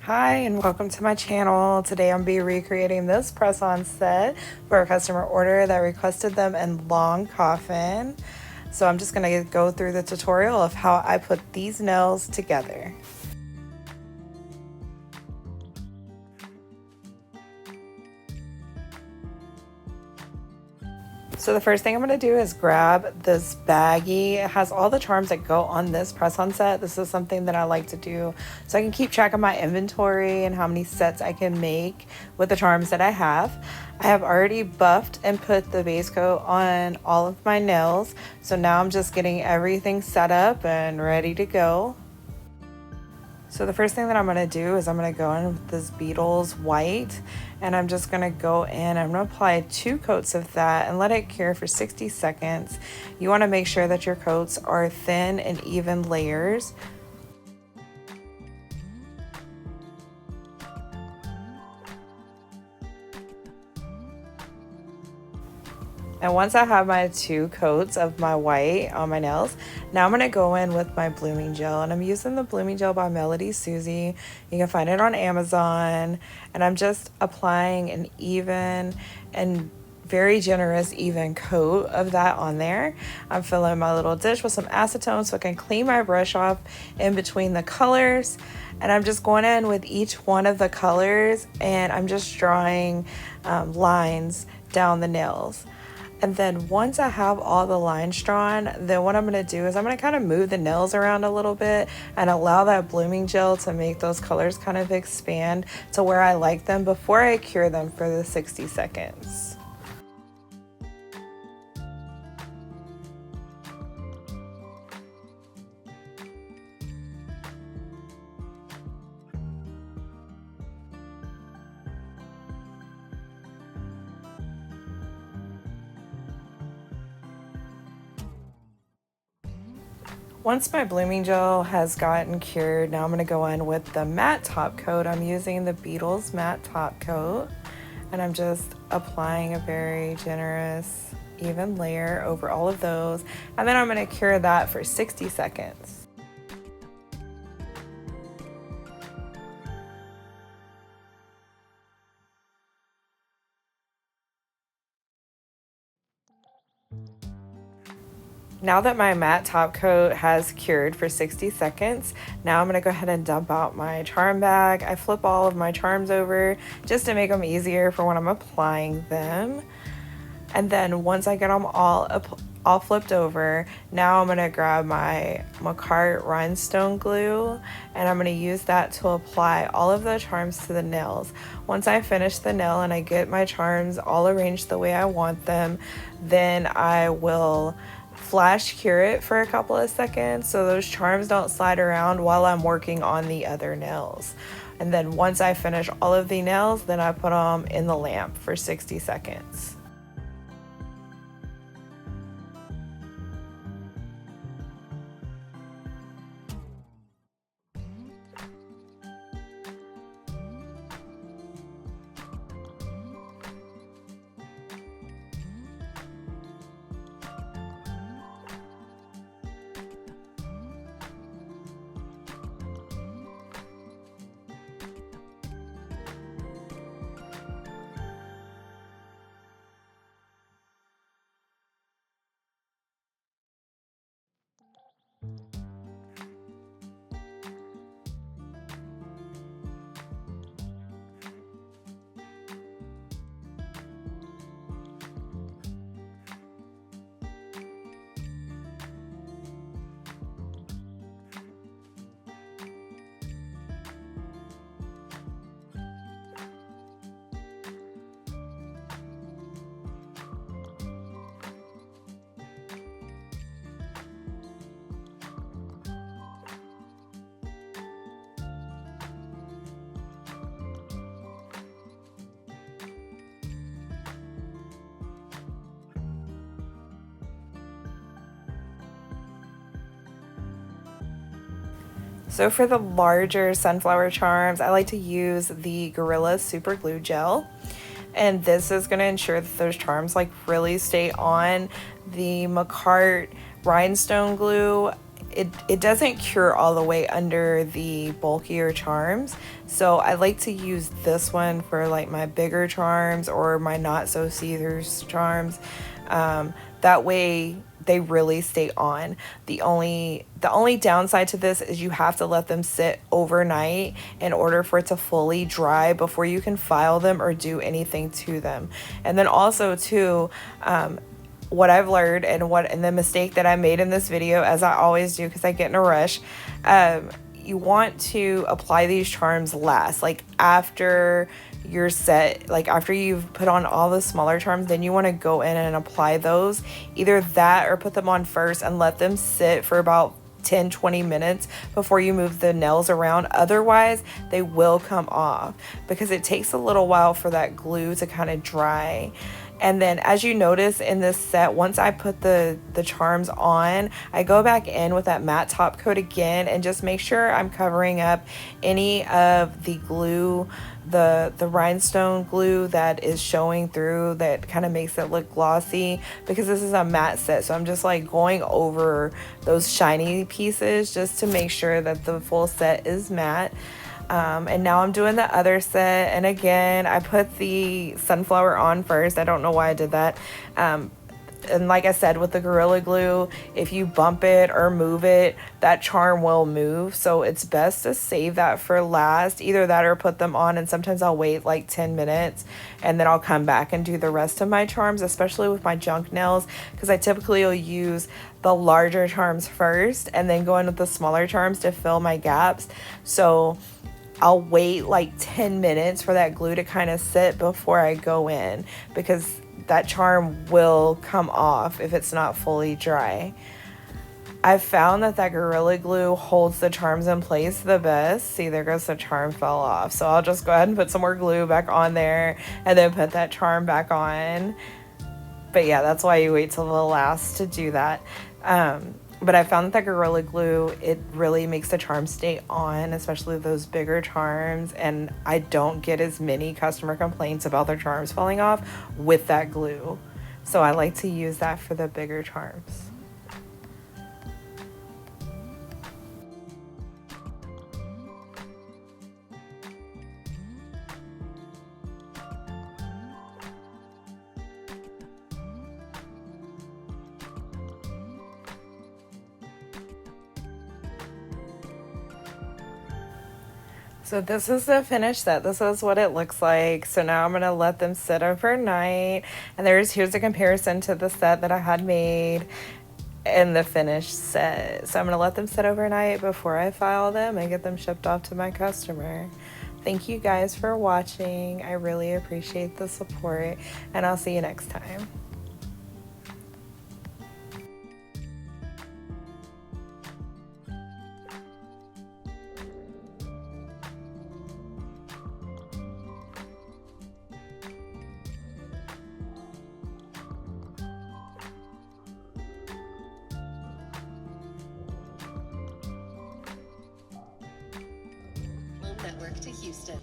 Hi and welcome to my channel. Today I'm be recreating this press-on set for a customer order that requested them in long coffin. So I'm just going to go through the tutorial of how I put these nails together. So the first thing I'm going to do is grab this baggie. It has all the charms that go on this press-on set. This is something that I like to do so I can keep track of my inventory and how many sets I can make with the charms that I have. I have already buffed and put the base coat on all of my nails. So now I'm just getting everything set up and ready to go. So the first thing that I'm going to do is I'm going to go in with this Beetles white, and I'm just going to go in, I'm going to apply 2 coats of that and let it cure for 60 seconds. You want to make sure that your coats are thin and even layers. And once I have my 2 coats of my white on my nails, now I'm going to go in with my blooming gel. And I'm using the blooming gel by Melody Susie. You can find it on Amazon. And I'm just applying an even and very generous even coat of that on there. I'm filling my little dish with some acetone so I can clean my brush off in between the colors. And I'm just going in with each one of the colors and I'm just drawing lines down the nails. And then once I have all the lines drawn, then what I'm going to do is I'm going to kind of move the nails around a little bit and allow that blooming gel to make those colors kind of expand to where I like them before I cure them for the 60 seconds. Once my blooming gel has gotten cured, now I'm going to go in with the matte top coat. I'm using the Beetles matte top coat, and I'm just applying a very generous, even layer over all of those, and then I'm going to cure that for 60 seconds. Now that my matte top coat has cured for 60 seconds, now I'm going to go ahead and dump out my charm bag. I flip all of my charms over just to make them easier for when I'm applying them. And then once I get them all flipped over, now I'm going to grab my Macart rhinestone glue and I'm going to use that to apply all of the charms to the nails. Once I finish the nail and I get my charms all arranged the way I want them, then I will flash cure it for a couple of seconds so those charms don't slide around while I'm working on the other nails. And then once I finish all of the nails, then I put them in the lamp for 60 seconds. So for the larger sunflower charms, I like to use the Gorilla Super Glue Gel. And this is going to ensure that those charms like really stay on. The Macart rhinestone glue it doesn't cure all the way under the bulkier charms. So I like to use this one for like my bigger charms or my not so see-through charms. That way they really stay on. The only downside to this is you have to let them sit overnight in order for it to fully dry before you can file them or do anything to them. And then also too, what I've learned and the mistake that I made in this video, as I always do because I get in a rush, you want to apply these charms last, like after you're set, like after you've put on all the smaller charms, then you want to go in and apply those, either that or put them on first and let them sit for about 10-20 minutes before you move the nails around. Otherwise they will come off because it takes a little while for that glue to kind of dry. And then as you notice in this set, once I put the charms on, I go back in with that matte top coat again and just make sure I'm covering up any of the glue, the rhinestone glue that is showing through, that kind of makes it look glossy, because this is a matte set. So I'm just like going over those shiny pieces just to make sure that the full set is matte. And now I'm doing the other set, and again I put the sunflower on first. I don't know why I did that. And like I said, with the Gorilla Glue, if you bump it or move it, that charm will move. So it's best to save that for last. Either that or put them on, and sometimes I'll wait like 10 minutes and then I'll come back and do the rest of my charms, especially with my junk nails, because I typically will use the larger charms first and then go in with the smaller charms to fill my gaps. So I'll wait like 10 minutes for that glue to kind of sit before I go in, because that charm will come off if it's not fully dry. I've found that Gorilla Glue holds the charms in place the best. See, there goes the charm fell off. So I'll just go ahead and put some more glue back on there and then put that charm back on. But yeah, that's why you wait till the last to do that. But I found that Gorilla Glue, it really makes the charms stay on, especially those bigger charms, and I don't get as many customer complaints about their charms falling off with that glue. So I like to use that for the bigger charms. So this is the finished set. This is what it looks like. So now I'm going to let them sit overnight. And here's a comparison to the set that I had made and the finished set. So I'm going to let them sit overnight before I file them and get them shipped off to my customer. Thank you guys for watching. I really appreciate the support, and I'll see you next time. Network to Houston.